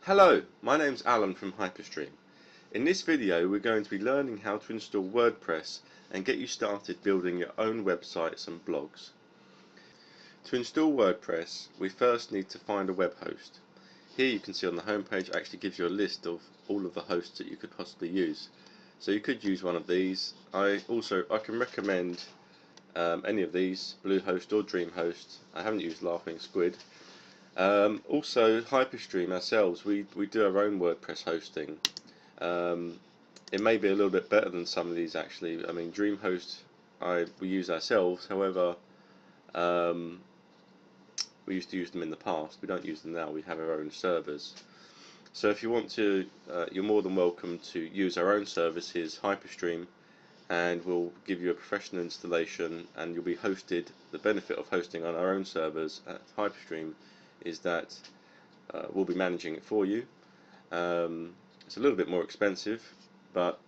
Hello, my name's Alan from Hyperstream. In this video we're going to be learning how to install WordPress and get you started building your own websites and blogs. To install WordPress we first need to find a web host. Here you can see on the home page it actually gives you a list of all of the hosts that you could possibly use. So you could use one of these. I can recommend any of these, Bluehost or DreamHost. I haven't used Laughing Squid. Also, Hyperstream ourselves, we do our own WordPress hosting. It may be a little bit better than some of these actually. I mean, DreamHost we use ourselves, however, we used to use them in the past. We don't use them now, we have our own servers. So if you want to, you're more than welcome to use our own service. Here's Hyperstream, and we'll give you a professional installation and you'll be hosted. The benefit of hosting on our own servers at Hyperstream is that we'll be managing it for you. It's a little bit more expensive, but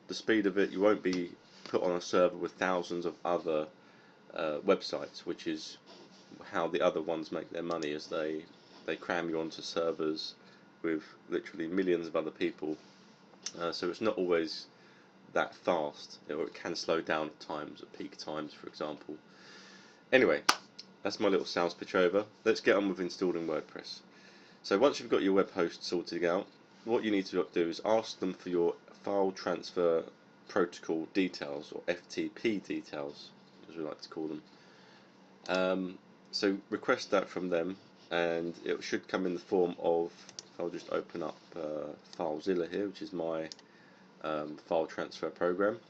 the speed of it, you won't be put on a server with thousands of other websites, which is how the other ones make their money, as they cram you onto servers with literally millions of other people. So it's not always that fast, or it can slow down at times, at peak times for example. Anyway, that's my little sales pitch over. Let's get on with installing WordPress. So once you've got your web host sorted out, what you need to do is ask them for your file transfer protocol details, or FTP details as we like to call them. So request that from them, and it should come in the form of, I'll just open up FileZilla here, which is my file transfer program.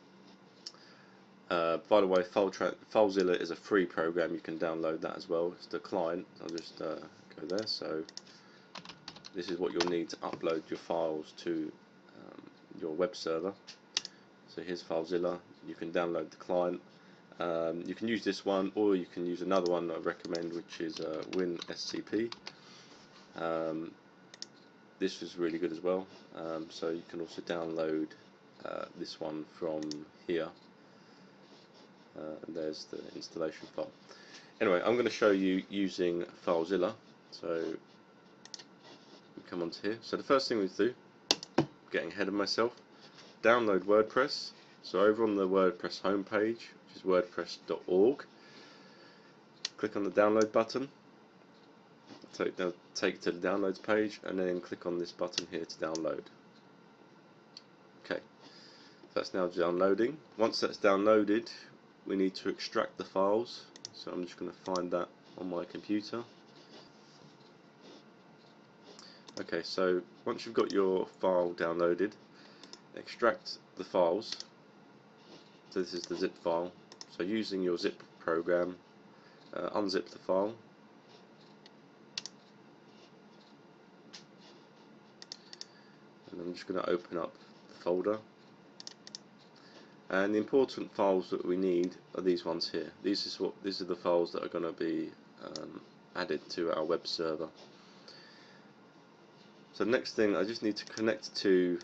By the way, FileZilla is a free program. You can download that as well. It's the client. I'll just go there. So this is what you'll need to upload your files to your web server. So here's FileZilla. You can download the client. You can use this one, or you can use another one that I recommend, which is WinSCP. This is really good as well. So you can also download this one from here. And there's the installation file. Anyway, I'm going to show you using FileZilla. So we come onto here. So the first thing we do, getting ahead of myself, download WordPress. So over on the WordPress homepage, which is wordpress.org, click on the download button. Take you to the downloads page, and then click on this button here to download. Okay, that's now downloading. Once that's downloaded, we need to extract the files. So I'm just going to find that on my computer. Okay, so once you've got your file downloaded, extract the files. So this is the zip file. So using your zip program, unzip the file. And I'm just going to open up the folder. And the important files that we need are these ones here. These are the files that are going to be added to our web server. So the next thing, I just need to connect to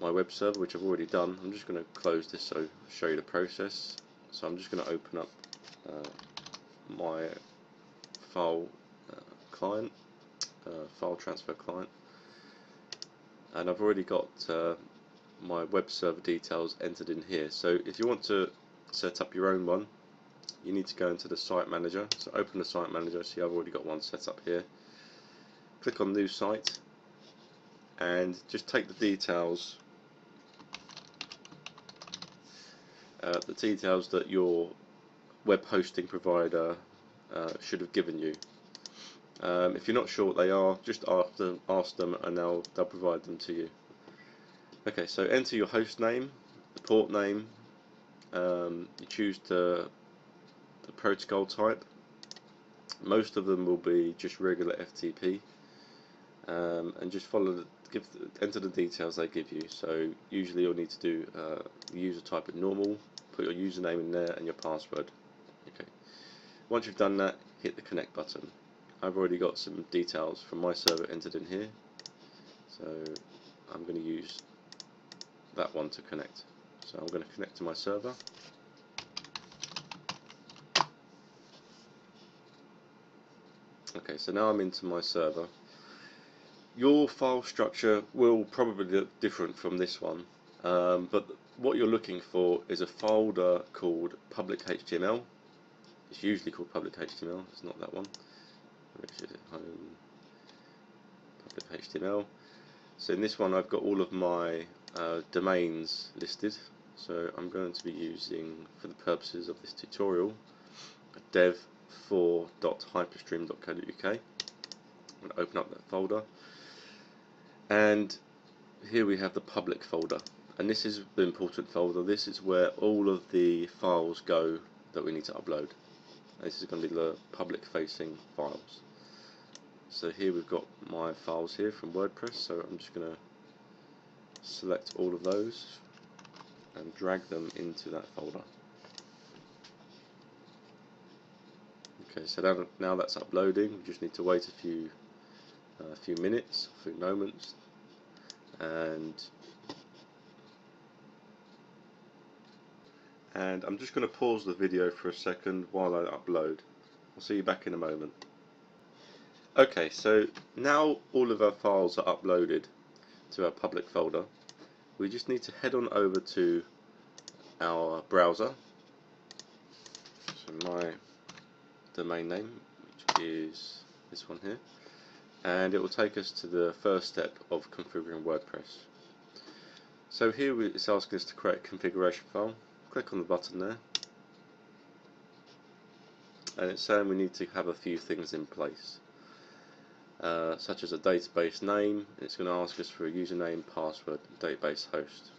my web server, which I've already done. I'm just going to close this so I'll show you the process. So I'm just going to open up my file client, file transfer client, and I've already got my web server details entered in here. So if you want to set up your own one, you need to go into the site manager. So open the site manager. See, I've already got one set up here. Click on new site and just take the details that your web hosting provider should have given you. If you're not sure what they are, just ask them and they'll provide them to you. Okay, so enter your host name, the port name, you choose the protocol type. Most of them will be just regular FTP, and just enter the details they give you. So usually you'll need to do the user type in normal, put your username in there and your password. Okay. Once you've done that, hit the connect button. I've already got some details from my server entered in here, so I'm going to use that one to connect. So I'm going to connect to my server. Okay, so now I'm into my server. Your file structure will probably look different from this one, but what you're looking for is a folder called public HTML. It's usually called public HTML, it's not that one. Home public HTML. So in this one I've got all of my domains listed, so I'm going to be using, for the purposes of this tutorial, dev4.hyperstream.co.uk. I'm going to open up that folder, and here we have the public folder, and this is the important folder. This is where all of the files go that we need to upload. This is going to be the public facing files. So here we've got my files here from WordPress, so I'm just going to select all of those and drag them into that folder. Okay, so now that's uploading. We just need to wait a few minutes, a few moments, and I'm just going to pause the video for a second while I upload. I'll see you back in a moment. Okay, so now all of our files are uploaded to our public folder. We just need to head on over to our browser. So my domain name, which is this one here, and it will take us to the first step of configuring WordPress. So here it's asking us to create a configuration file. Click on the button there, and it's saying we need to have a few things in place, such as a database name. It's going to ask us for a username, password, and database host.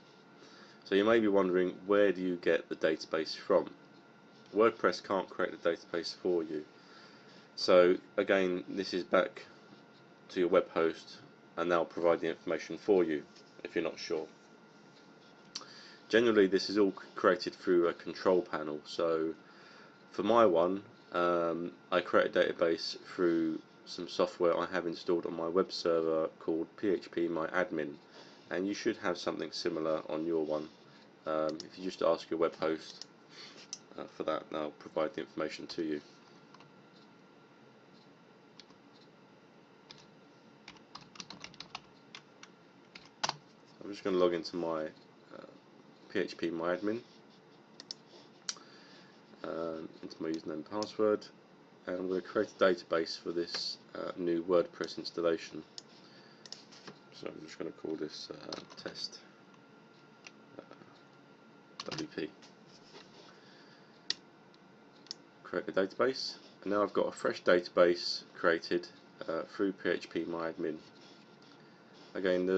So you may be wondering, where do you get the database from? WordPress can't create the database for you. So again, this is back to your web host, and they'll provide the information for you if you're not sure. Generally this is all created through a control panel. So for my one, I create a database through some software I have installed on my web server called phpMyAdmin, and you should have something similar on your one. If you just ask your web host for that, they'll provide the information to you. I'm just going to log into my phpMyAdmin, into my username and password, and I'm going to create a database for this new WordPress installation. So I'm just going to call this test WP. Create a database, and now I've got a fresh database created through phpMyAdmin. Again,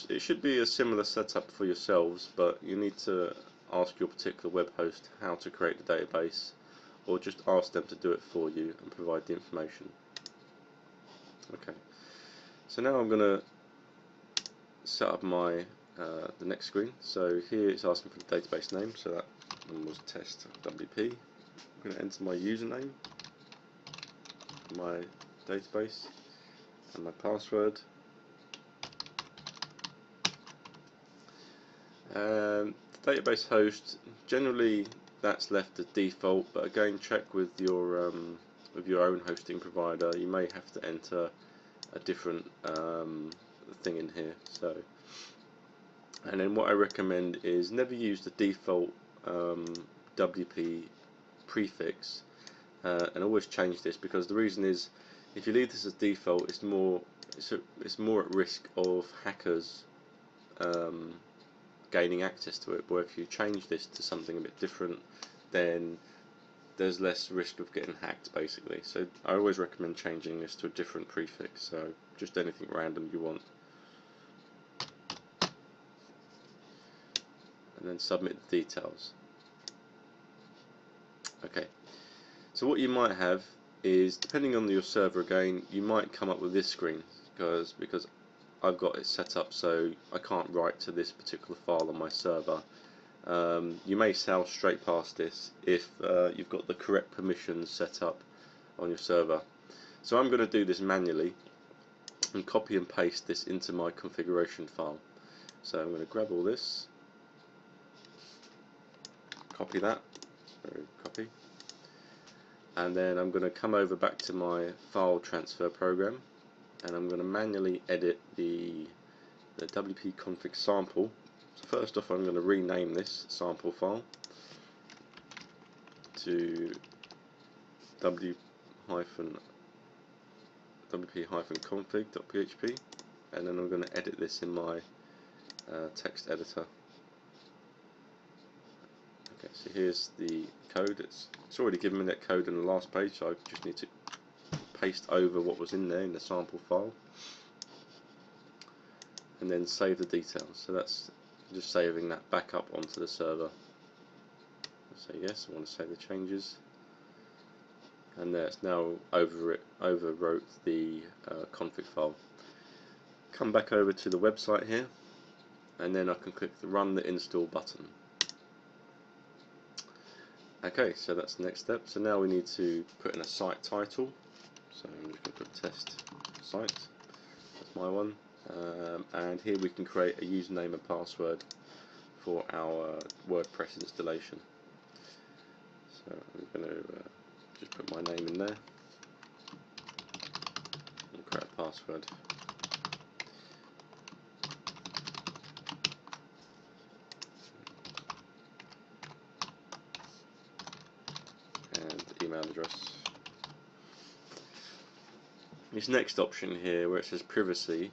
it should be a similar setup for yourselves, but you need to ask your particular web host how to create the database, or just ask them to do it for you and provide the information. Okay, so now I'm going to set up my the next screen. So here it's asking for the database name, so that one was test WP. I'm going to enter my username, my database, and my password. The database host, generally that's left as default, but again check with your own hosting provider. You may have to enter a different thing in here. So, and then what I recommend is never use the default WP prefix, and always change this, because the reason is, if you leave this as default, it's more at risk of hackers gaining access to it. But if you change this to something a bit different, then there's less risk of getting hacked, basically. So I always recommend changing this to a different prefix, so just anything random you want, and then submit the details. Okay, so what you might have is, depending on your server again, you might come up with this screen, because I've got it set up so I can't write to this particular file on my server. You may sail straight past this if you've got the correct permissions set up on your server. So I'm going to do this manually and copy and paste this into my configuration file. So I'm going to grab all this, copy that, so copy, and then I'm going to come over back to my file transfer program, and I'm going to manually edit the WP config sample. So first off, I'm going to rename this sample file to wp-config.php, and then I'm going to edit this in my text editor. Okay, so here's the code. It's already given me that code in the last page, so I just need to paste over what was in there in the sample file and then save the details. So that's just saving that back up onto the server. Say yes, I want to save the changes, and there, it's now overwrote the config file. Come back over to the website here, and then I can click the run the install button. Okay, so that's the next step. So now we need to put in a site title. So I'm just going to put test site. That's my one. And here we can create a username and password for our WordPress installation. So I'm going to just put my name in there and create a password. And email address. This next option here, where it says privacy,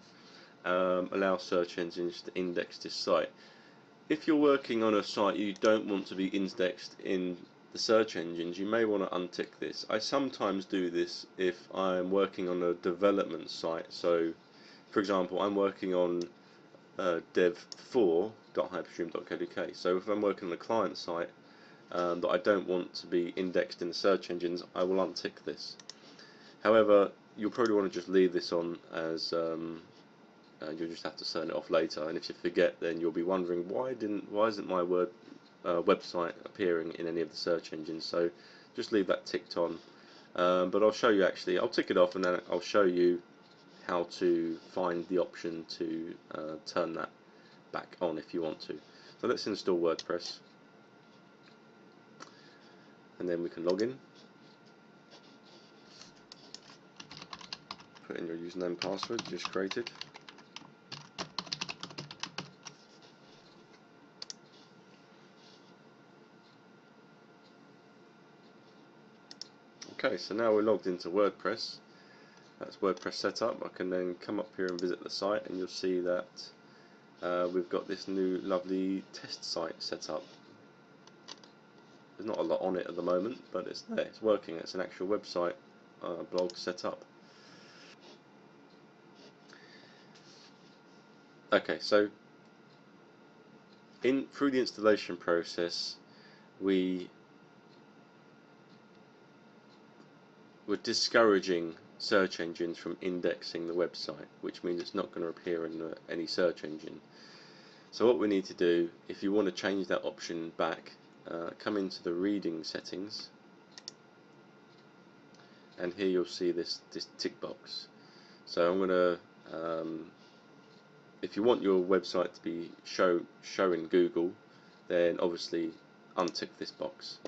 allow search engines to index this site. If you're working on a site you don't want to be indexed in the search engines, you may want to untick this. I sometimes do this if I'm working on a development site. So for example, I'm working on dev4.hyperstream.co.uk. So if I'm working on a client site that I don't want to be indexed in the search engines, I will untick this. However, you'll probably want to just leave this on, as you'll just have to turn it off later, and if you forget, then you'll be wondering why isn't my website appearing in any of the search engines. So just leave that ticked on, but I'll show you, actually I'll tick it off and then I'll show you how to find the option to turn that back on if you want to. So let's install WordPress, and then we can log in. Put in your username and password you just created. Okay, so now we're logged into WordPress. That's WordPress setup. I can then come up here and visit the site, and you'll see that we've got this new lovely test site set up. There's not a lot on it at the moment, but it's there, it's working. It's an actual website blog set up. Okay, so through the installation process, we're discouraging search engines from indexing the website, which means it's not going to appear in any search engine. So what we need to do, if you want to change that option back, come into the reading settings, and here you'll see this tick box. So I'm going to if you want your website to be show in Google, then obviously untick this box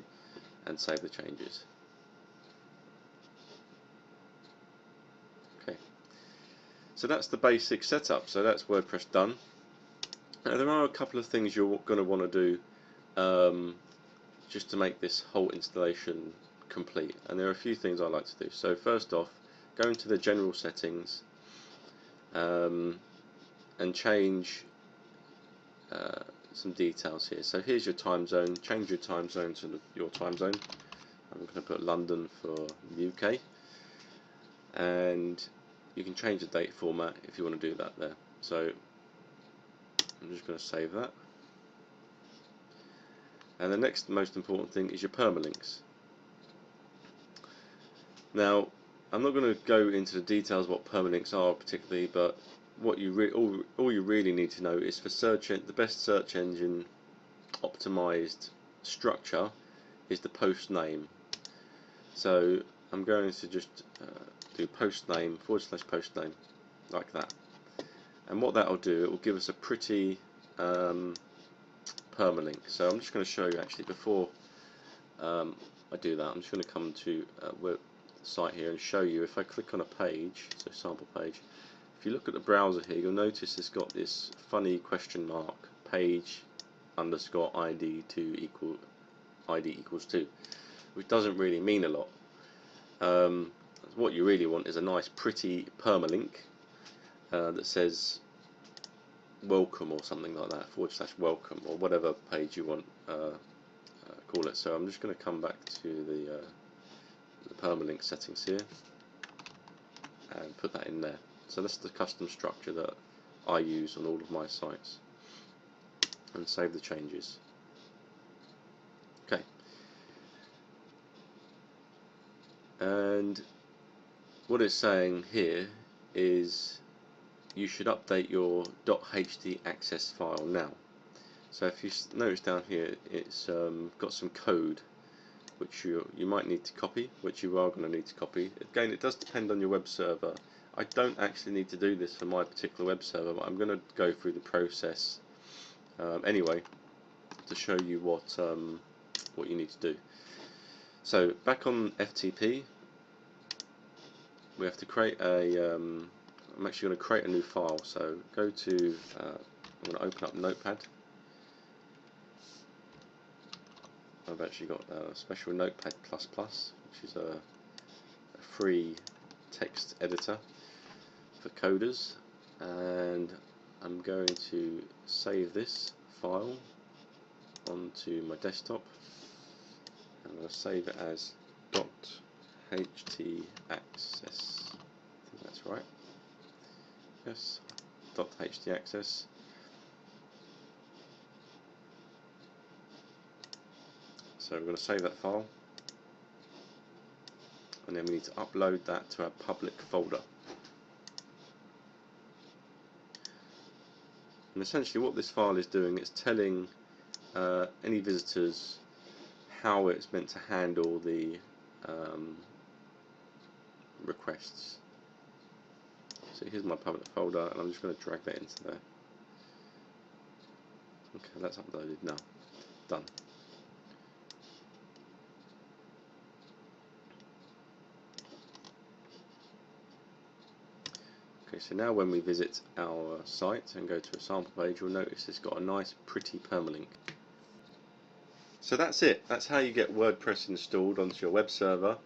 and save the changes. Okay, so that's the basic setup. So that's WordPress done. Now there are a couple of things you're going to want to do just to make this whole installation complete, and there are a few things I like to do. So first off, go into the general settings and change some details here. So here's your time zone. Change your time zone to your time zone. I'm going to put London for the UK, and you can change the date format if you want to do that there. So I'm just going to save that. And the next most important thing is your permalinks. Now, I'm not going to go into the details what permalinks are particularly, but what you all you really need to know is for the best search engine optimized structure is the post name. So I'm going to just do post name / post name like that, and what that will do, it will give us a pretty permalink. So I'm just going to show you, actually, before I do that, I'm just going to come to site here and show you. If I click on a page, so sample page, if you look at the browser here, you'll notice it's got this funny question mark, page underscore ID to equal ID equals 2, which doesn't really mean a lot. What you really want is a nice pretty permalink that says welcome or something like that, / welcome, or whatever page you want call it. So I'm just going to come back to the permalink settings here and put that in there. So that's the custom structure that I use on all of my sites, and save the changes. Okay, and what it's saying here is you should update your .htaccess file now. So if you notice down here, it's got some code which you might need to copy, which you are going to need to copy. Again, it does depend on your web server. I don't actually need to do this for my particular web server, but I'm going to go through the process anyway to show you what you need to do. So back on FTP, we have to create a I'm actually going to create a new file. So go to I'm going to open up Notepad. I've actually got a special Notepad++, which is a free text editor for coders, and I'm going to save this file onto my desktop. I'm going to save it as .htaccess. I think that's right. Yes, .htaccess. So we're going to save that file, and then we need to upload that to our public folder. And essentially what this file is doing, it's telling any visitors how it's meant to handle the requests. So here's my public folder, and I'm just going to drag that into there. Okay, that's uploaded now. Done. Okay, so now when we visit our site and go to a sample page, you'll notice it's got a nice pretty permalink. So that's it. That's how you get WordPress installed onto your web server,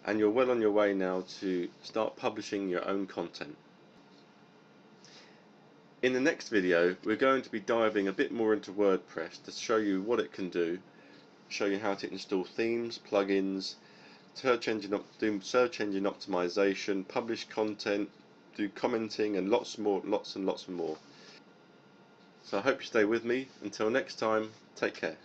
and you're well on your way now to start publishing your own content. In the next video, we're going to be diving a bit more into WordPress to show you what it can do, show you how to install themes, plugins, do search engine optimization, publish content, do commenting, and lots and lots more. So I hope you stay with me. Until next time, take care.